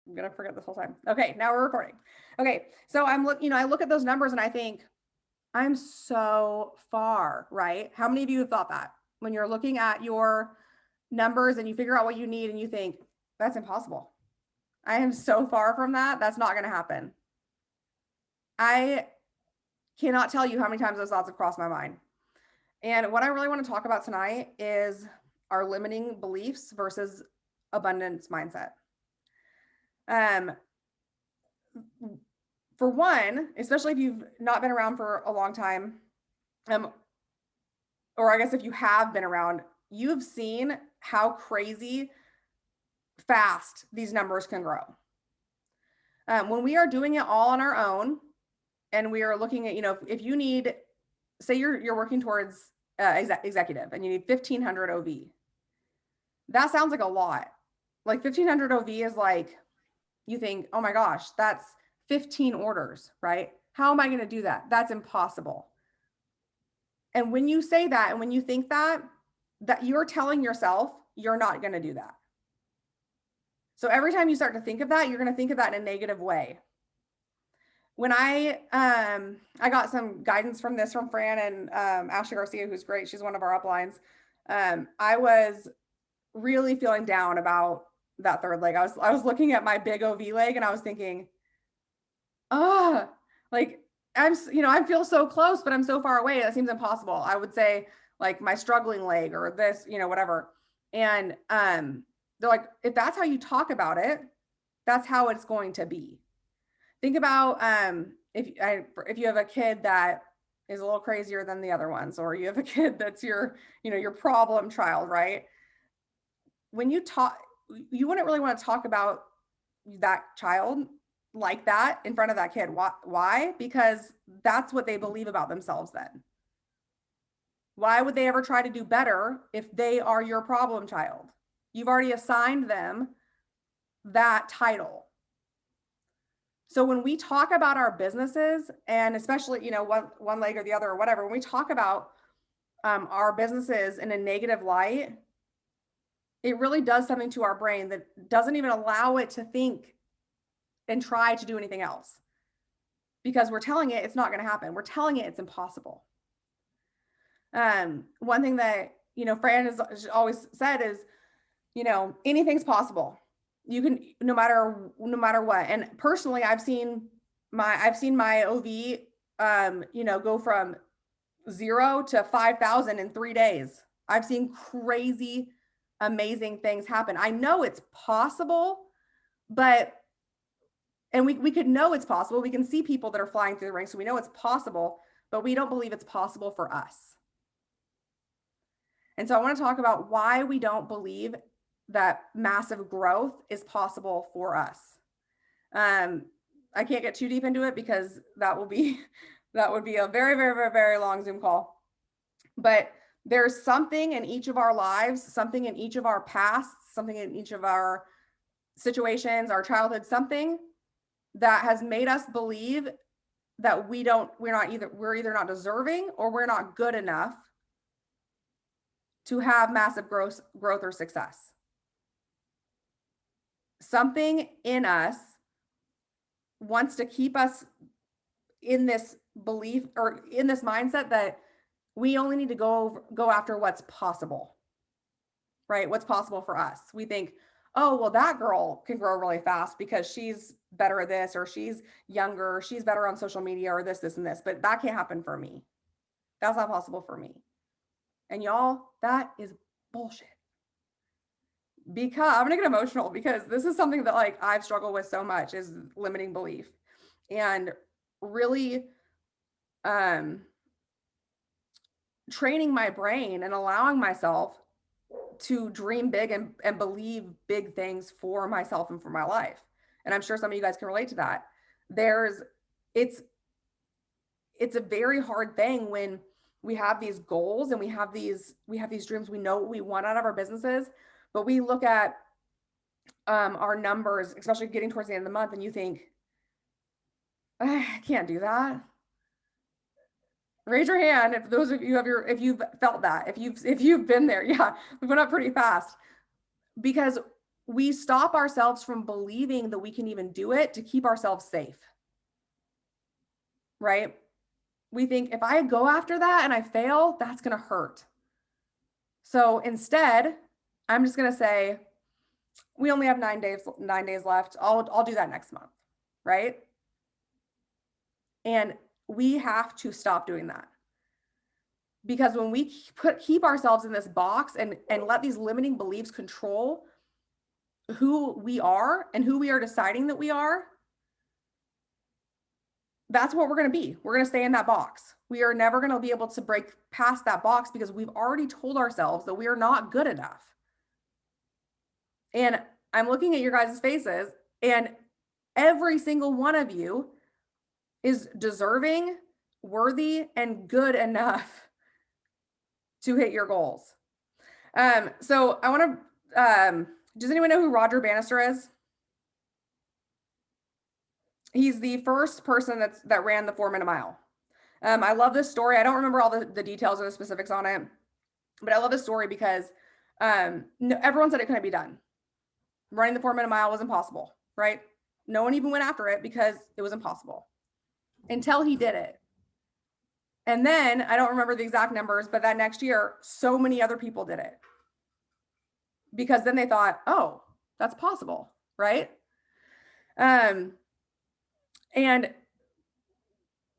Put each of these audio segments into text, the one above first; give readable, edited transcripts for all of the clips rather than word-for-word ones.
I'm going to forget this whole time. Okay. Now we're recording. Okay. So I look at those numbers and I think I'm so far, right? How many of you have thought that when you're looking at your numbers and you figure out what you need and you think that's impossible? I am so far from that. That's not going to happen. I cannot tell you how many times those thoughts have crossed my mind. And what I really want to talk about tonight is our limiting beliefs versus abundance mindset. For one, especially if you've not been around for a long time, or I guess if you have been around, you've seen how crazy fast these numbers can grow. When we are doing it all on our own, and we are looking at, if you need, say you're working towards executive and you need 1,500 OV. That sounds like a lot. Like 1,500 OV is like, you think, oh my gosh, that's 15 orders, right? How am I going to do that? That's impossible. And when you say that, and when you think that you're telling yourself you're not going to do that. So every time you start to think of that, you're going to think of that in a negative way. When I got some guidance from Fran and Ashley Garcia, who's great. She's one of our uplines. I was really feeling down about that third leg. I was looking at my big OV leg and I was thinking, like I feel so close, but I'm so far away. That seems impossible. I would say like my struggling leg or this, whatever. And they're like, if that's how you talk about it, that's how it's going to be. Think about if you have a kid that is a little crazier than the other ones, or you have a kid that's your problem child, right? When you talk, you wouldn't really want to talk about that child like that in front of that kid. Why? Because that's what they believe about themselves then. Why would they ever try to do better if they are your problem child? You've already assigned them that title. So when we talk about our businesses, and especially, one leg or the other or whatever, when we talk about our businesses in a negative light, it really does something to our brain that doesn't even allow it to think and try to do anything else, because we're telling it it's not going to happen. We're telling it it's impossible. One thing that, Fran has always said is, anything's possible. You can, no matter what. And personally, I've seen my OV, go from 0 to 5,000 in 3 days. I've seen crazy, amazing things happen. I know it's possible, and we could know it's possible. We can see people that are flying through the ranks, so we know it's possible, but we don't believe it's possible for us. And so I want to talk about why we don't believe that massive growth is possible for us. I can't get too deep into it because that would be a very, very, very, very long Zoom call. But there's something in each of our lives, something in each of our pasts, something in each of our situations, our childhood, something that has made us believe that we're either not deserving or we're not good enough to have massive growth or success. Something in us wants to keep us in this belief or in this mindset that we only need to go after what's possible, right? What's possible for us. We think, oh, well, that girl can grow really fast because she's better at this, or she's younger, or she's better on social media, or this, and this, but that can't happen for me. That's not possible for me. And y'all, that is bullshit. Because I'm gonna get emotional because this is something that I've struggled with so much, is limiting belief, and really training my brain and allowing myself to dream big and believe big things for myself and for my life. And I'm sure some of you guys can relate to that. It's a very hard thing when we have these goals and we have these dreams. We know what we want out of our businesses, but we look at our numbers, especially getting towards the end of the month, and you think, I can't do that. Raise your hand if those of you if you've felt that, if you've been there. Yeah, we went up pretty fast, because we stop ourselves from believing that we can even do it to keep ourselves safe, right? We think if I go after that and I fail, that's going to hurt. So instead, I'm just going to say, we only have 9 days left. I'll do that next month, right? And we have to stop doing that. Because when we keep ourselves in this box and let these limiting beliefs control who we are and who we are deciding that we are, that's what we're going to be. We're going to stay in that box. We are never going to be able to break past that box because we've already told ourselves that we are not good enough. And I'm looking at your guys' faces, and every single one of you is deserving, worthy, and good enough to hit your goals. So I want to, does anyone know who Roger Bannister is? He's the first person that ran the 4-minute mile. I love this story. I don't remember all the details or the specifics on it, but I love this story because everyone said it couldn't be done. Running the 4-minute mile was impossible, right? No one even went after it because it was impossible until he did it. And then I don't remember the exact numbers, but that next year, so many other people did it because then they thought, oh, that's possible, right? And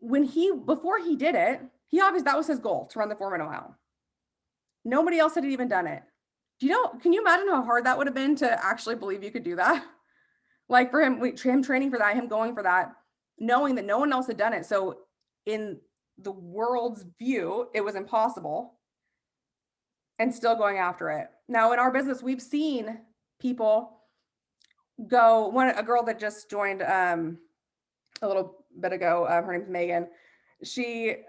before he did it, that was his goal, to run the 4-minute mile. Nobody else had even done it. Can you imagine how hard that would have been to actually believe you could do that? Like for him training for that, him going for that, knowing that no one else had done it. So in the world's view, it was impossible, and still going after it. Now in our business, we've seen people go, a girl that just joined a little bit ago, her name's Megan.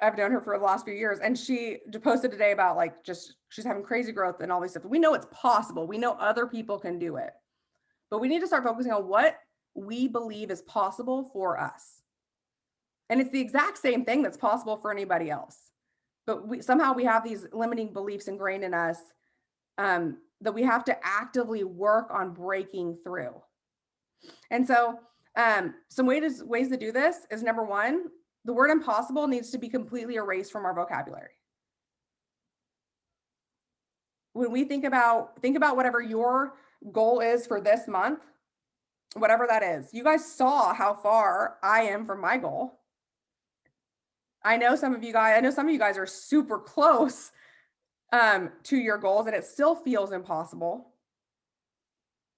I've known her for the last few years, and she posted today about she's having crazy growth and all these stuff. We know it's possible. We know other people can do it, but we need to start focusing on what we believe is possible for us. And it's the exact same thing that's possible for anybody else. But somehow we have these limiting beliefs ingrained in us that we have to actively work on breaking through. And so some ways to do this is, number one, the word impossible needs to be completely erased from our vocabulary. When we think about whatever your goal is for this month, whatever that is. You guys saw how far I am from my goal. I know some of you guys are super close to your goals, and it still feels impossible.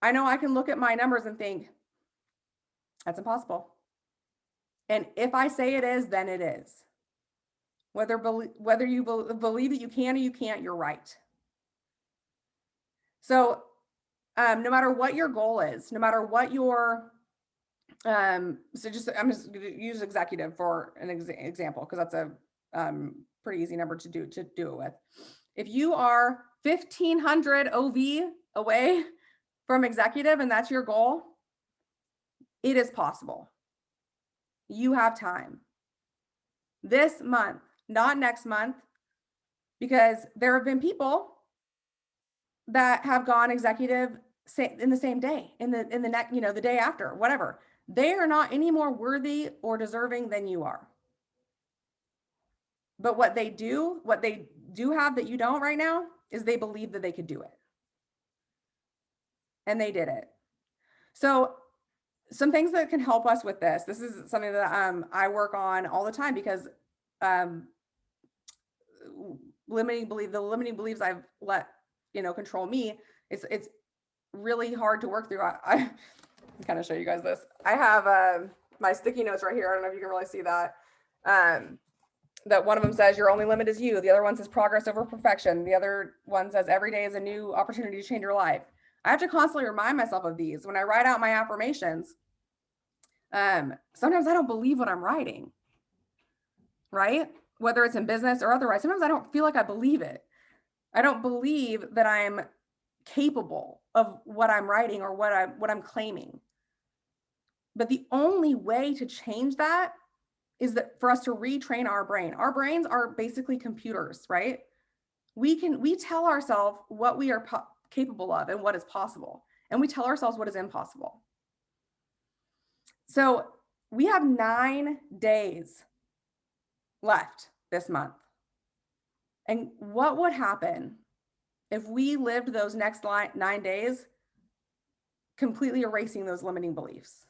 I know I can look at my numbers and think, that's impossible. And if I say it is, then it is. Whether you believe that you can or you can't, you're right. So no matter what your goal is, no matter what your, I'm just going to use executive for an example, because that's a pretty easy number to do it with. If you are 1,500 OV away from executive and that's your goal, it is possible. You have time. This month, not next month, because there have been people that have gone executive in the same day, in the next, the day after, whatever. They are not any more worthy or deserving than you are. But what they do have that you don't right now is they believe that they could do it. And they did it. So some things that can help us with this is something that I work on all the time, because the limiting beliefs I've let control me, it's really hard to work through. I can kind of show you guys this. I have my sticky notes right here. I don't know if you can really see that. That one of them says your only limit is you. The other one says progress over perfection. The other one says every day is a new opportunity to change your life. I have to constantly remind myself of these when I write out my affirmations. Sometimes I don't believe what I'm writing, right? Whether it's in business or otherwise. Sometimes I don't feel like I believe it. I don't believe that I'm capable of what I'm writing or what I'm claiming. But the only way to change that is that for us to retrain our brain. Our brains are basically computers, right? We tell ourselves what we are capable of and what is possible. and we tell ourselves what is impossible. So we have 9 days left this month. And what would happen if we lived those next 9 days completely erasing those limiting beliefs?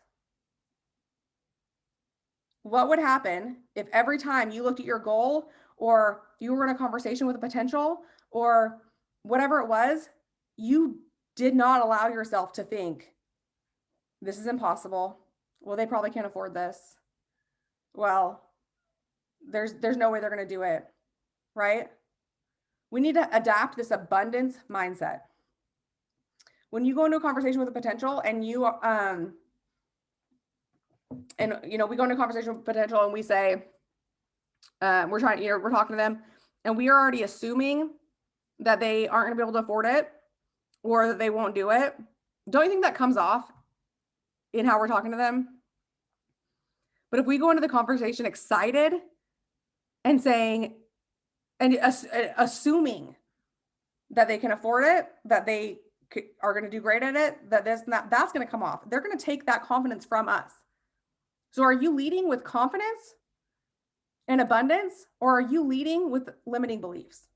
What would happen if every time you looked at your goal, or you were in a conversation with a potential, or whatever it was, you did not allow yourself to think, this is impossible. Well, they probably can't afford this. Well, there's no way they're going to do it, right? We need to adapt this abundance mindset. When you go into a conversation with a potential and you we go into a conversation with potential and we say, we're talking to them and we are already assuming that they aren't going to be able to afford it or that they won't do it. Don't you think that comes off in how we're talking to them? But if we go into the conversation excited and saying, and assuming that they can afford it, that they are going to do great at it, that's going to come off. They're going to take that confidence from us. So are you leading with confidence and abundance, or are you leading with limiting beliefs?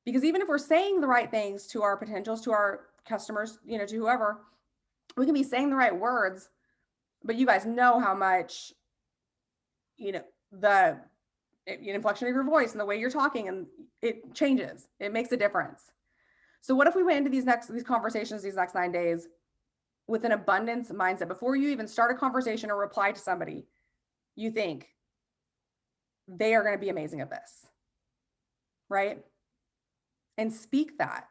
Because even if we're saying the right things to our potentials, to our customers, to whoever, we can be saying the right words, but you guys know how much, the inflection of your voice and the way you're talking, and it changes. It makes a difference. So what if we went into these conversations, these next 9 days, with an abundance mindset? Before you even start a conversation or reply to somebody, you think they are going to be amazing at this, right? And speak that,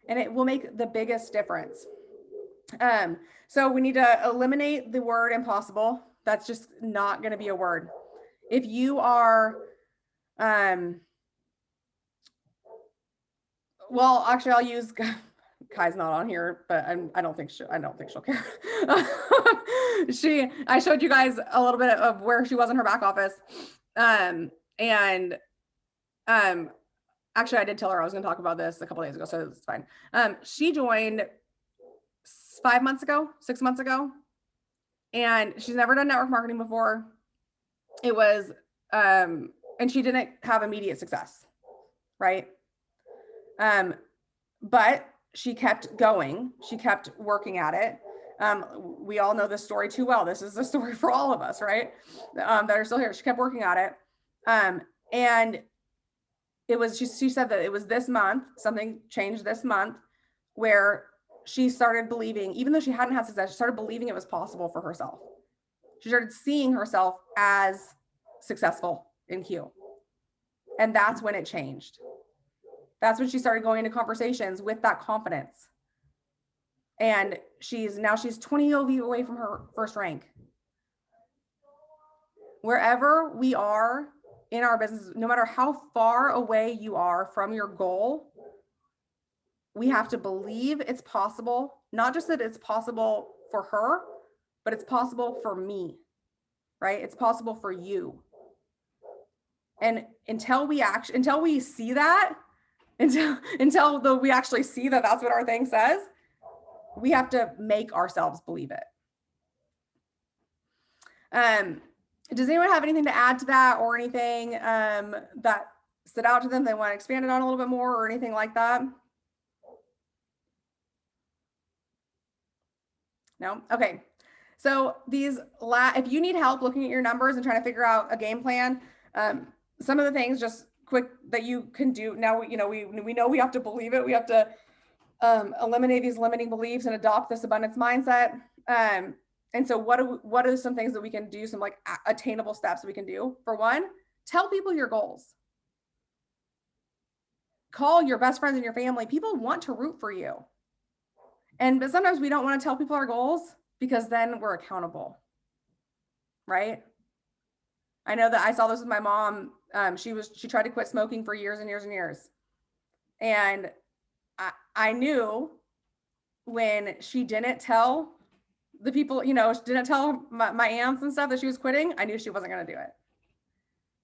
and it will make the biggest difference. So we need to eliminate the word impossible. That's just not going to be a word. If you are, well, actually, I'll use. Kai's not on here, but I don't think she'll care. I showed you guys a little bit of where she was in her back office. Actually, I did tell her I was going to talk about this a couple of days ago, so it's fine. She joined 6 months ago, and she's never done network marketing before. It was, and she didn't have immediate success, right? But she kept going. She kept working at it. We all know this story too well. This is the story for all of us, right? That are still here. She kept working at it. And it was, she said that it was this month, something changed this month, where she started believing, even though she hadn't had success, she started believing it was possible for herself. She started seeing herself as successful in Q. And that's when it changed. That's when she started going into conversations with that confidence. And she's 20 OV away from her first rank. Wherever we are in our business, no matter how far away you are from your goal, we have to believe it's possible. Not just that it's possible for her, but it's possible for me, right? It's possible for you. And until we see that, until we actually see that that's what our thing says, we have to make ourselves believe it. Does anyone have anything to add to that, or anything that stood out to them they want to expand it on a little bit more, or anything like that? No? Okay. So if you need help looking at your numbers and trying to figure out a game plan, some of the things just quick that you can do now, we know we have to believe it. We have to eliminate these limiting beliefs and adopt this abundance mindset. And so what are some things that we can do, some like attainable steps we can do? For one, tell people your goals. Call your best friends and your family. People want to root for you. But sometimes we don't want to tell people our goals because then we're accountable, right? I know that I saw this with my mom. She tried to quit smoking for years and years and years. And I knew when she didn't tell the people, she didn't tell my aunts and stuff that she was quitting, I knew she wasn't going to do it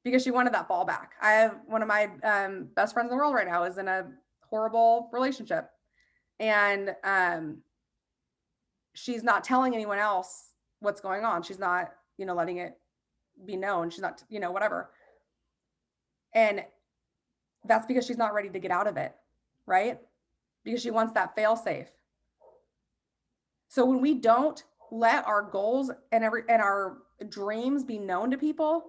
because she wanted that fallback. I have one of my best friends in the world right now is in a horrible relationship. And she's not telling anyone else what's going on. She's not, letting it be known. She's not, whatever. And that's because she's not ready to get out of it, right? Because she wants that fail safe. So when we don't let our goals and our dreams be known to people,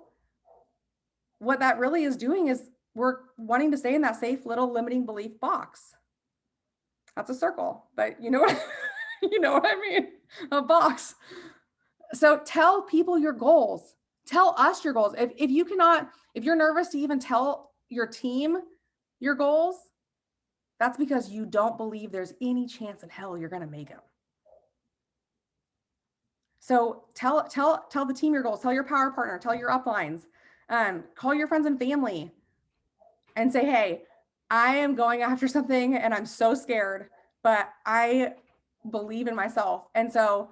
what that really is doing is we're wanting to stay in that safe little limiting belief box. That's a circle, but you know what I mean? A box. So tell people your goals. Tell us your goals. If you're nervous to even tell your team your goals, that's because you don't believe there's any chance in hell you're going to make them. So tell the team your goals, tell your power partner, tell your uplines, call your friends and family and say, hey, I am going after something and I'm so scared, but I believe in myself. And so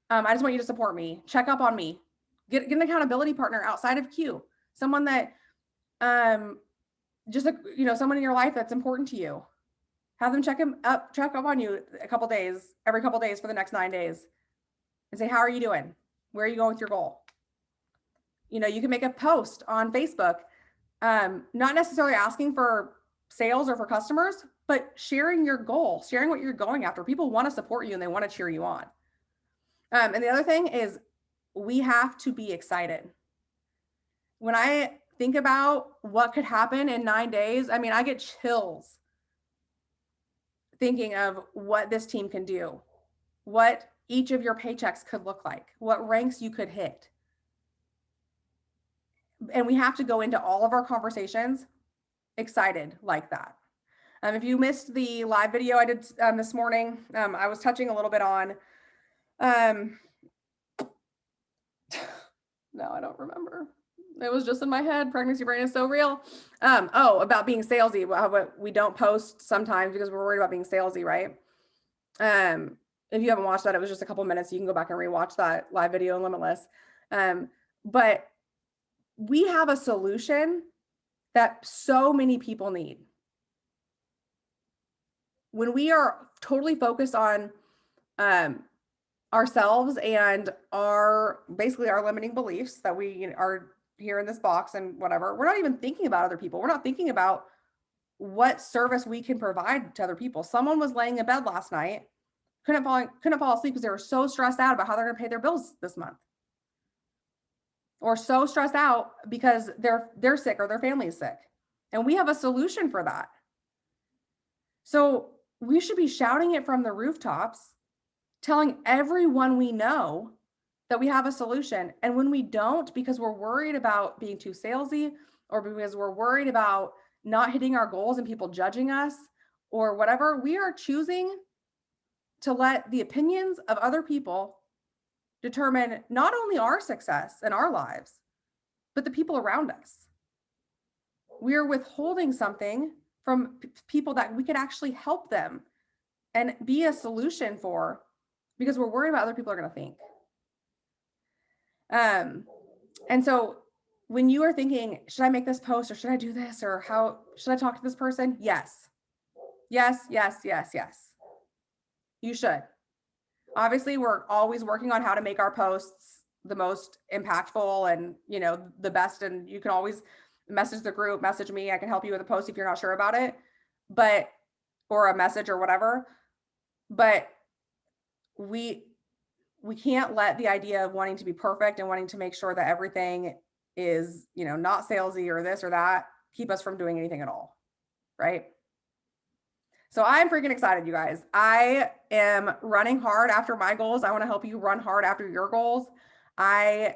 I just want you to support me, check up on me, get an accountability partner outside of Q, someone that, someone in your life that's important to you. Have them check up on you every couple days for the next 9 days and say, how are you doing? Where are you going with your goal? You can make a post on Facebook, not necessarily asking for sales or for customers, but sharing your goal, sharing what you're going after. People want to support you and they want to cheer you on. And the other thing is we have to be excited. When I think about what could happen in 9 days, I get chills thinking of what this team can do, what each of your paychecks could look like, what ranks you could hit. And we have to go into all of our conversations excited like that. If you missed the live video I did this morning, I was touching a little bit on, no, I don't remember. It was just in my head. Pregnancy brain is so real. About being salesy. We don't post sometimes because we're worried about being salesy, right? If you haven't watched that, it was just a couple minutes. You can go back and rewatch that live video in Limitless. But we have a solution that so many people need. When we are totally focused on ourselves and our limiting beliefs that we are here in this box and whatever, we're not even thinking about other people. We're not thinking about what service we can provide to other people. Someone was laying in bed last night, couldn't fall asleep because they were so stressed out about how they're going to pay their bills this month, or so stressed out because they're sick or their family is sick. And we have a solution for that. So we should be shouting it from the rooftops, telling everyone we know that we have a solution. And when we don't, because we're worried about being too salesy, or because we're worried about not hitting our goals and people judging us or whatever, we are choosing to let the opinions of other people determine not only our success in our lives, but the people around us. We are withholding something from people that we could actually help them and be a solution for, because we're worried about other people are going to think. And so when you are thinking, should I make this post or should I do this, or how should I talk to this person? Yes. You should. Obviously, we're always working on how to make our posts the most impactful and, the best. And you can always message the group, message me. I can help you with a post if you're not sure about it, or a message or whatever. But we can't let the idea of wanting to be perfect and wanting to make sure that everything is, not salesy or this or that, keep us from doing anything at all. Right? So I'm freaking excited, you guys. I am running hard after my goals. I want to help you run hard after your goals. It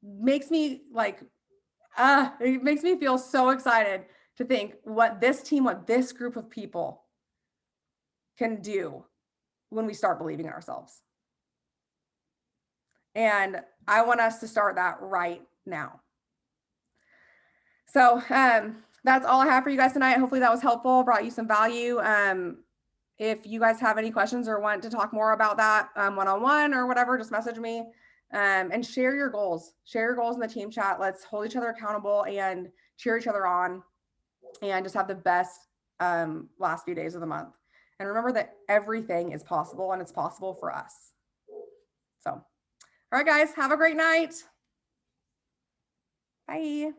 makes me it makes me feel so excited to think what this group of people can do when we start believing in ourselves. And I want us to start that right now. So, that's all I have for you guys tonight. Hopefully that was helpful, brought you some value. If you guys have any questions or want to talk more about that one-on-one or whatever, just message me, and share your goals. Share your goals in the team chat. Let's hold each other accountable and cheer each other on and just have the best last few days of the month. And remember that everything is possible, and it's possible for us. So, all right, guys, have a great night. Bye.